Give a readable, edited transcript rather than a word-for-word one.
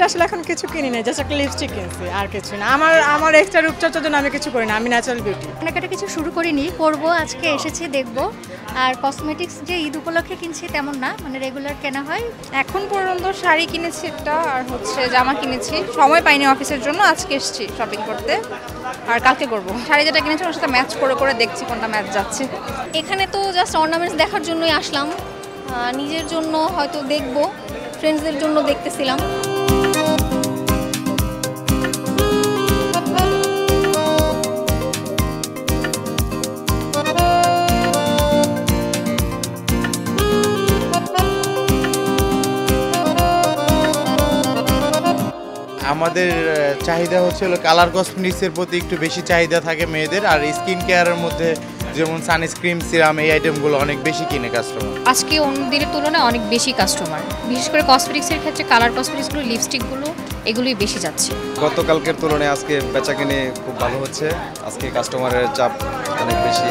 Gift আসলে এখন কিছু কিনি না, জাস্ট একটা লিপস্টিক কিনছি, আর কিছু না। আমার এক্সট্রা রূপচর্চার জন্য আমি কিছু করি না, আমি ন্যাচারাল বিউটি। কেনাকাটা কিছু শুরু করিনি, করব, আজকে এসেছি দেখব। আর কসমেটিক্স যে ঈদ উপলক্ষে কিনছি তেমন না, মানে রেগুলার কেনা হয়। এখন পর্যন্ত শাড়ি কিনেছি একটা, আর হচ্ছে জামা কিনেছি, সময় পাইনি অফিসের জন্য, আজকে এসেছি শপিং করতে, আর কালকে করব। শাড়ি যেটা কিনেছি ওর সাথে ম্যাচ করে করে দেখছি কোনটা ম্যাচ যাচ্ছে। এখানে তো জাস্ট অর্নামেন্টস দেখার জন্যই আসলাম, নিজের জন্য হয়তো দেখব, ফ্রেন্ডসদের জন্য দেখতেছিলাম। আমাদের চাহিদা হচ্ছে হলো কালার কসমেটিক্সের প্রতি একটু বেশি চাহিদা থাকে মেয়েদের, আর স্কিন কেয়ারের মধ্যে যেমন সানস্ক্রিন, সিরাম, এই আইটেমগুলো অনেক বেশি কিনে কাস্টমার। আজকে অন্য দিনের তুলনায় অনেক বেশি কাস্টমার, বিশেষ করে কসমেটিক্সের ক্ষেত্রে কালার কসমেটিক্সগুলো, লিপস্টিকগুলো এগুলোই বেশি যাচ্ছে। গতকালকের তুলনায় আজকে বেচা কিনে খুব ভালো হচ্ছে, আজকে কাস্টমারের চাপ অনেক বেশি।